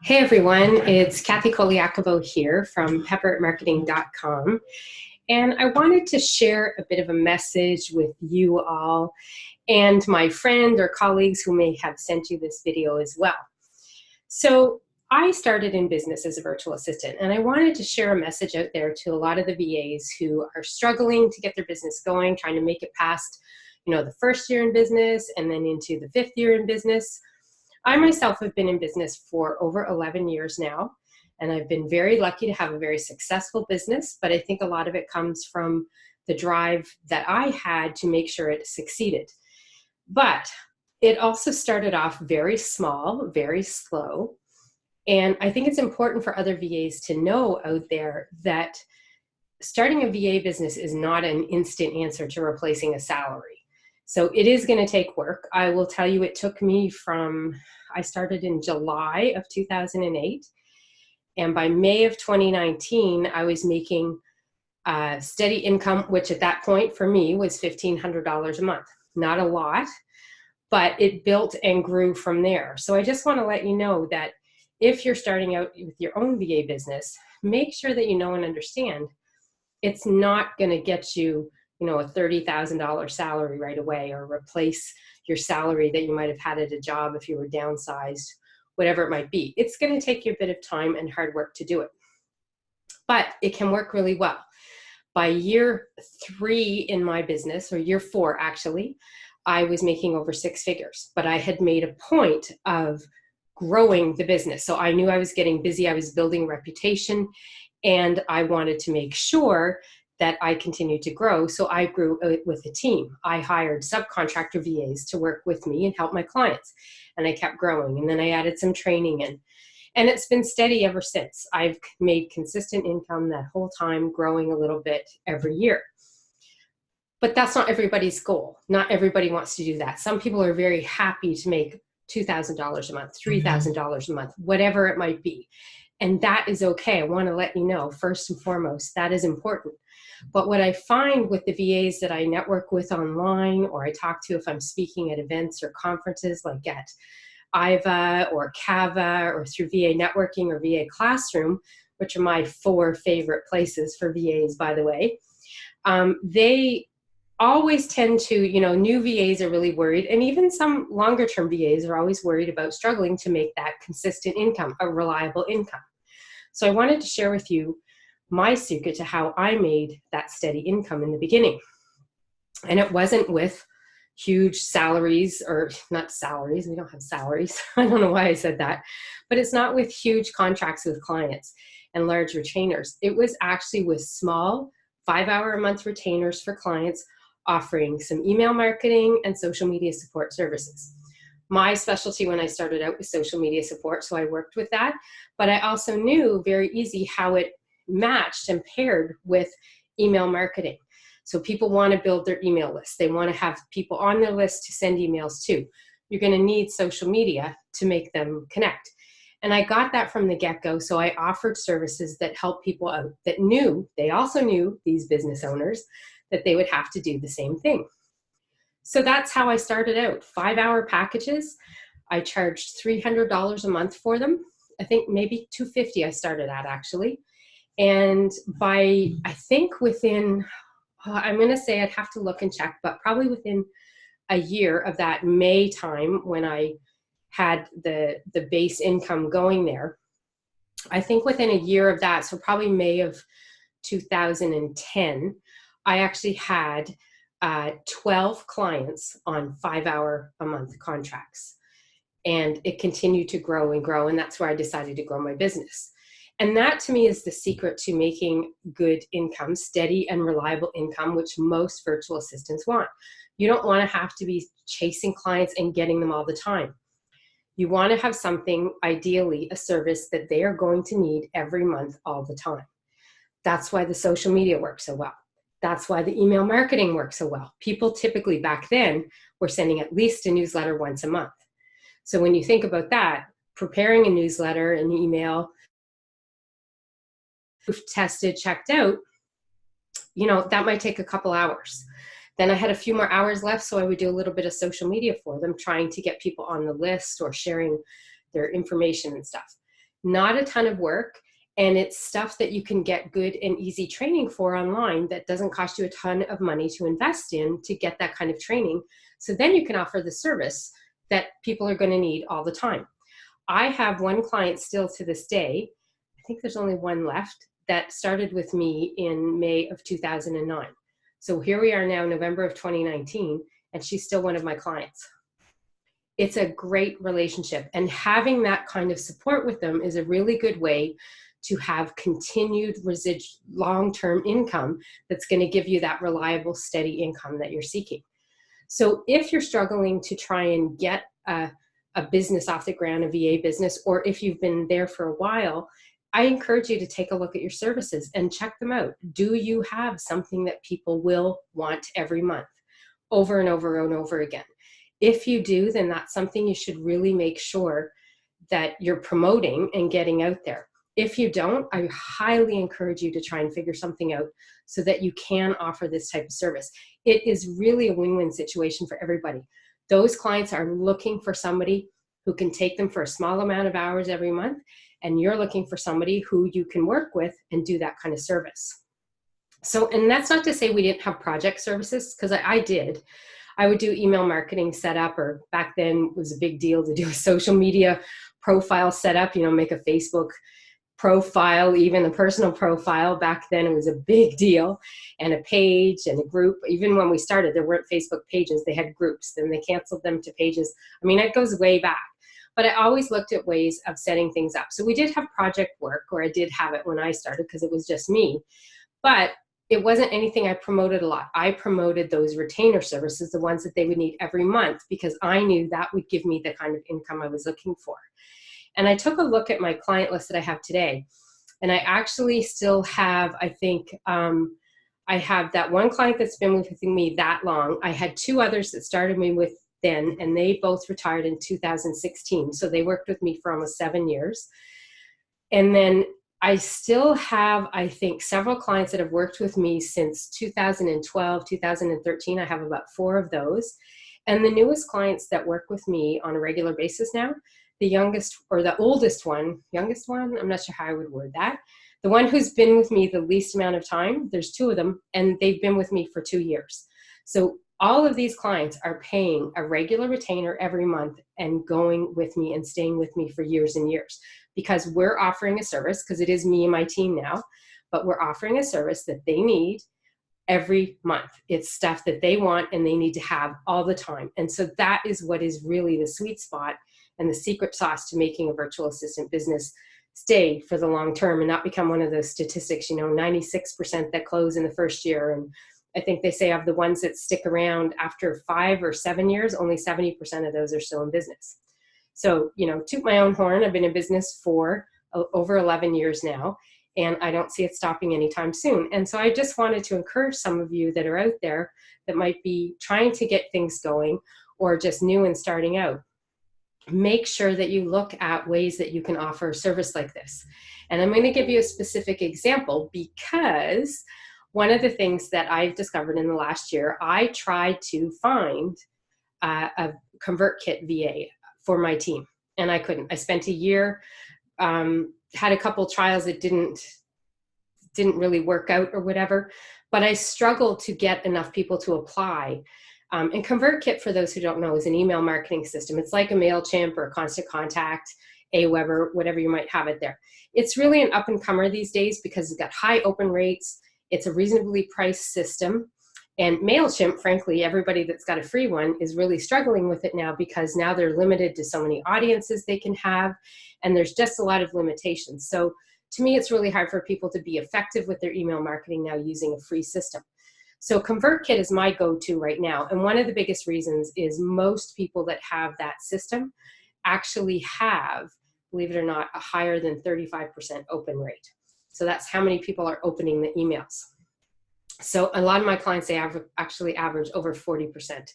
Hey everyone, it's Kathy Koliakovo here from peppermarketing.com, and I wanted to share a bit of a message with you all and my friend or colleagues who may have sent you this video as well. So I started in business as a virtual assistant, and I wanted to share a message out there to a lot of the VAs who are struggling to get their business going, trying to make it past, the first year in business and then into the fifth year in business. I myself have been in business for over 11 years now, and I've been very lucky to have a very successful business, but I think a lot of it comes from the drive that I had to make sure it succeeded. But it also started off very small, very slow, and I think it's important for other VAs to know out there that starting a VA business is not an instant answer to replacing a salary. So it is going to take work. I will tell you, it took me I started in July of 2008, and by May of 2019, I was making steady income, which at that point for me was $1,500 a month. Not a lot, but it built and grew from there. So I just want to let you know that if you're starting out with your own VA business, make sure that you know and understand it's not going to get you a $30,000 salary right away, or replace your salary that you might have had at a job if you were downsized, whatever it might be. It's going to take you a bit of time and hard work to do it, but it can work really well. By year 3 in my business, or year 4 actually, I was making over 6 figures, but I had made a point of growing the business. So I knew I was getting busy, I was building reputation, and I wanted to make sure that I continued to grow. So I grew with a team. I hired subcontractor VAs to work with me and help my clients. And I kept growing. And then I added some training in. And it's been steady ever since. I've made consistent income that whole time, growing a little bit every year. But that's not everybody's goal. Not everybody wants to do that. Some people are very happy to make $2,000 a month, $3,000 a month, whatever it might be. And that is okay. I want to let you know, first and foremost, that is important. But what I find with the VAs that I network with online, or I talk to if I'm speaking at events or conferences like at IVA or CAVA, or through VA Networking or VA Classroom, which are my 4 favorite places for VAs, by the way, they always tend to, new VAs are really worried, and even some longer term VAs are always worried about struggling to make that consistent income, a reliable income. So I wanted to share with you my secret to how I made that steady income in the beginning. And it wasn't with huge salaries, or not salaries, we don't have salaries. I don't know why I said that, but it's not with huge contracts with clients and large retainers. It was actually with small 5-hour a month retainers for clients, offering some email marketing and social media support services. My specialty when I started out was social media support, so I worked with that, but I also knew very easy how it matched and paired with email marketing. So people want to build their email list. They want to have people on their list to send emails to. You're going to need social media to make them connect. And I got that from the get-go, so I offered services that help people out that they also knew, these business owners, that they would have to do the same thing. So that's how I started out. 5-hour packages. I charged $300 a month for them. I think maybe $250 I started at, actually. And I think within, I'm going to say, I'd have to look and check, but probably within a year of that May time when I had the base income going there, I think within a year of that, so probably May of 2010, I actually had 12 clients on 5-hour a month contracts. And it continued to grow and grow, and that's where I decided to grow my business. And that to me is the secret to making good income, steady and reliable income, which most virtual assistants want. You don't want to have to be chasing clients and getting them all the time. You want to have something, ideally a service that they are going to need every month all the time. That's why the social media works so well. That's why the email marketing works so well. People typically back then were sending at least a newsletter once a month. So when you think about that, preparing a newsletter, an email, tested, checked out, that might take a couple hours. Then I had a few more hours left, so I would do a little bit of social media for them, trying to get people on the list or sharing their information and stuff. not a ton of work, and it's stuff that you can get good and easy training for online that doesn't cost you a ton of money to invest in to get that kind of training. So then you can offer the service that people are going to need all the time. I have one client still to this day, I think there's only one left, that started with me in May of 2009. So here we are now, November of 2019, and she's still one of my clients. It's a great relationship, and having that kind of support with them is a really good way to have continued long-term income that's going to give you that reliable, steady income that you're seeking. So if you're struggling to try and get a business off the ground, a VA business, or if you've been there for a while, I encourage you to take a look at your services and check them out. Do you have something that people will want every month, over and over and over again? If you do, then that's something you should really make sure that you're promoting and getting out there. If you don't, I highly encourage you to try and figure something out so that you can offer this type of service. It is really a win-win situation for everybody. Those clients are looking for somebody who can take them for a small amount of hours every month, and you're looking for somebody who you can work with and do that kind of service. So, and that's not to say we didn't have project services, because I did. I would do email marketing setup, or back then it was a big deal to do a social media profile setup, make a Facebook profile, even a personal profile. Back then it was a big deal, and a page and a group. Even when we started, there weren't Facebook pages, they had groups, then they canceled them to pages. I mean, it goes way back, but I always looked at ways of setting things up. So we did have project work, or I did have it when I started because it was just me, but it wasn't anything I promoted a lot. I promoted those retainer services, the ones that they would need every month, because I knew that would give me the kind of income I was looking for. And I took a look at my client list that I have today, and I actually still have, I think, I have that one client that's been with me that long. I had two others that started me with then, and they both retired in 2016. So they worked with me for almost 7 years. And then I still have, I think, several clients that have worked with me since 2012, 2013. I have about 4 of those. And the newest clients that work with me on a regular basis now, the youngest, or the oldest one, youngest one, I'm not sure how I would word that. The one who's been with me the least amount of time, there's 2 of them, and they've been with me for 2 years. So all of these clients are paying a regular retainer every month and going with me and staying with me for years and years, because we're offering a service, because it is me and my team now, but we're offering a service that they need every month. It's stuff that they want and they need to have all the time. And so that is what is really the sweet spot and the secret sauce to making a virtual assistant business stay for the long term and not become one of those statistics, 96% that close in the first year. And I think they say of the ones that stick around after 5 or 7 years, only 70% of those are still in business. So, toot my own horn. I've been in business for over 11 years now, and I don't see it stopping anytime soon. And so I just wanted to encourage some of you that are out there that might be trying to get things going or just new and starting out. Make sure that you look at ways that you can offer a service like this. And I'm going to give you a specific example, because one of the things that I've discovered in the last year, I tried to find a Convertkit VA for my team, and I couldn't. I spent a year, had a couple trials that didn't really work out or whatever, but I struggled to get enough people to apply. And Convertkit, for those who don't know, is an email marketing system. It's like a MailChimp or a Constant Contact, Aweber, whatever you might have it there. It's really an up-and-comer these days because it's got high open rates. It's a reasonably priced system. And MailChimp, frankly, everybody that's got a free one is really struggling with it now, because now they're limited to so many audiences they can have, and there's just a lot of limitations. So to me, it's really hard for people to be effective with their email marketing now using a free system. So Convertkit is my go-to right now. And one of the biggest reasons is most people that have that system actually have, believe it or not, a higher than 35% open rate. So that's how many people are opening the emails. So a lot of my clients, they actually average over 40%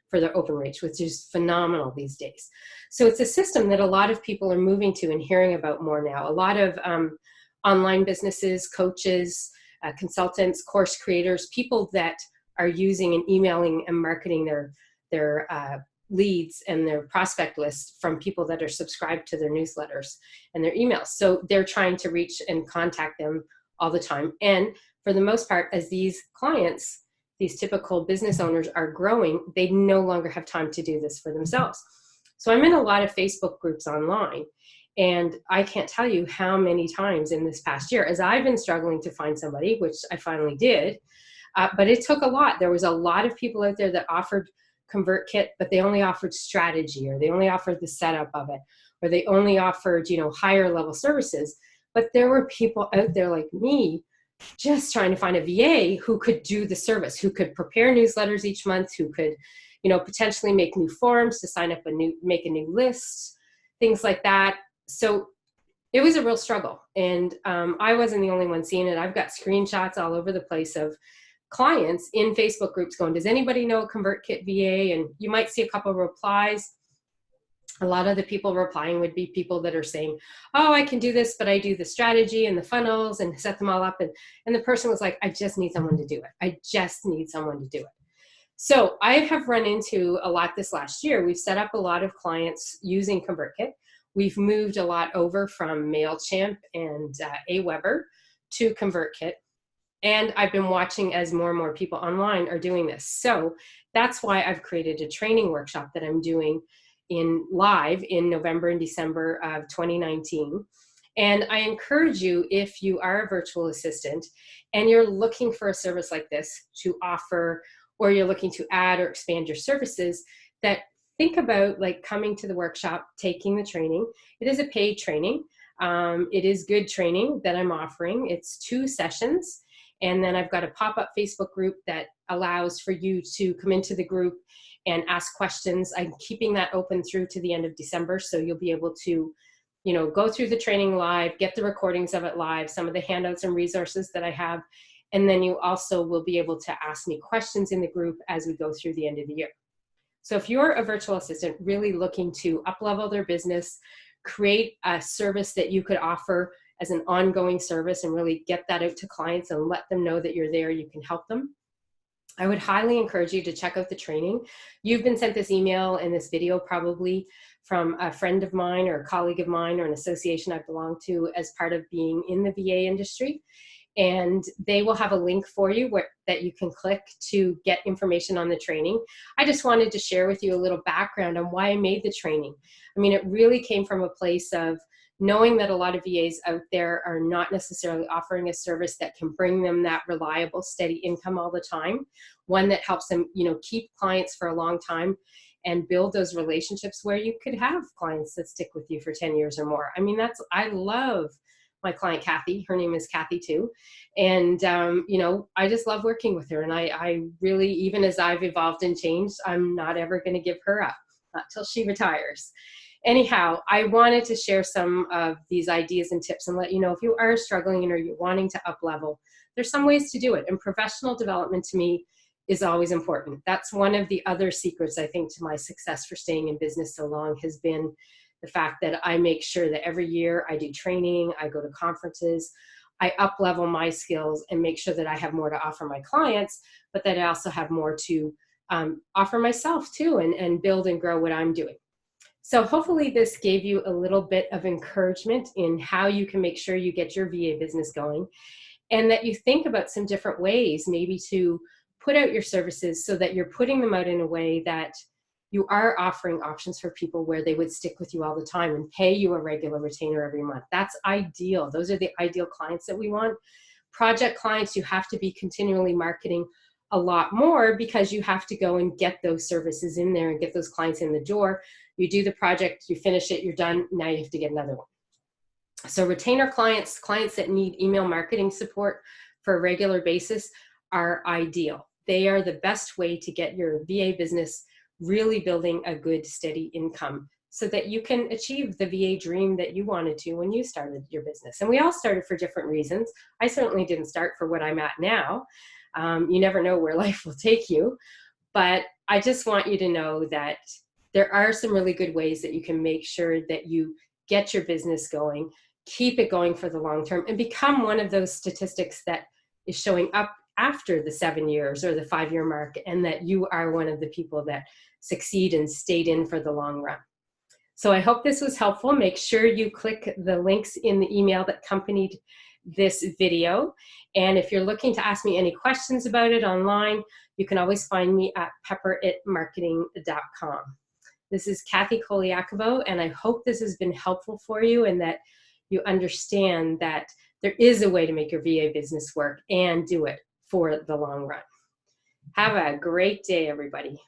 for their open rates, which is phenomenal these days. So it's a system that a lot of people are moving to and hearing about more now. A lot of online businesses, coaches, consultants, course creators, people that are using and emailing and marketing their leads and their prospect list from people that are subscribed to their newsletters and their emails. So they're trying to reach and contact them all the time. And for the most part, as these clients, these typical business owners are growing, they no longer have time to do this for themselves. So I'm in a lot of Facebook groups online, and I can't tell you how many times in this past year, as I've been struggling to find somebody, which I finally did, but it took a lot. There was a lot of people out there that offered Convertkit, but they only offered strategy, or they only offered the setup of it, or they only offered, higher level services. But there were people out there like me just trying to find a VA who could do the service, who could prepare newsletters each month, who could, potentially make new forms to sign up make a new list, things like that. So it was a real struggle. And I wasn't the only one seeing it. I've got screenshots all over the place of clients in Facebook groups going, does anybody know a Convertkit VA? And you might see a couple of replies. A lot of the people replying would be people that are saying, oh, I can do this, but I do the strategy and the funnels and set them all up. And the person was like, I just need someone to do it. I just need someone to do it. So I have run into a lot this last year. We've set up a lot of clients using Convertkit. We've moved a lot over from MailChimp and Aweber to Convertkit. And I've been watching as more and more people online are doing this. So that's why I've created a training workshop that I'm doing live in November and December of 2019. And I encourage you, if you are a virtual assistant and you're looking for a service like this to offer, or you're looking to add or expand your services, that think about like coming to the workshop, taking the training. It is a paid training. It is good training that I'm offering. It's 2 sessions. And then I've got a pop-up Facebook group that allows for you to come into the group and ask questions. I'm keeping that open through to the end of December. So you'll be able to, go through the training live, get the recordings of it live, some of the handouts and resources that I have. And then you also will be able to ask me questions in the group as we go through the end of the year. So if you're a virtual assistant really looking to up-level their business, create a service that you could offer as an ongoing service and really get that out to clients and let them know that you're there, you can help them, I would highly encourage you to check out the training. You've been sent this email and this video probably from a friend of mine or a colleague of mine or an association I belong to as part of being in the VA industry. And they will have a link for you that you can click to get information on the training. I just wanted to share with you a little background on why I made the training. I mean, it really came from a place of knowing that a lot of VAs out there are not necessarily offering a service that can bring them that reliable, steady income all the time, one that helps them, keep clients for a long time and build those relationships where you could have clients that stick with you for 10 years or more. I mean, I love my client, Kathy. Her name is Kathy too. And, I just love working with her. And I really, even as I've evolved and changed, I'm not ever going to give her up, not till she retires. Anyhow, I wanted to share some of these ideas and tips and let you know if you are struggling or you're wanting to up level, there's some ways to do it. And professional development to me is always important. That's one of the other secrets, I think, to my success for staying in business so long has been the fact that I make sure that every year I do training, I go to conferences, I up level my skills and make sure that I have more to offer my clients, but that I also have more to offer myself too and build and grow what I'm doing. So hopefully this gave you a little bit of encouragement in how you can make sure you get your VA business going and that you think about some different ways maybe to put out your services so that you're putting them out in a way that you are offering options for people where they would stick with you all the time and pay you a regular retainer every month. That's ideal. Those are the ideal clients that we want. Project clients, you have to be continually marketing a lot more because you have to go and get those services in there and get those clients in the door. You do the project, you finish it, you're done. Now you have to get another one. So retainer clients, clients that need email marketing support for a regular basis are ideal. They are the best way to get your VA business really building a good, steady income so that you can achieve the VA dream that you wanted to when you started your business. And we all started for different reasons. I certainly didn't start for what I'm at now. You never know where life will take you. But I just want you to know that there are some really good ways that you can make sure that you get your business going, keep it going for the long term, and become one of those statistics that is showing up after the 7 years or the 5-year mark, and that you are one of the people that succeed and stayed in for the long run. So I hope this was helpful. Make sure you click the links in the email that accompanied this video. And if you're looking to ask me any questions about it online, you can always find me at pepperitmarketing.com. This is Kathy Koliakovo, and I hope this has been helpful for you and that you understand that there is a way to make your VA business work and do it for the long run. Have a great day, everybody.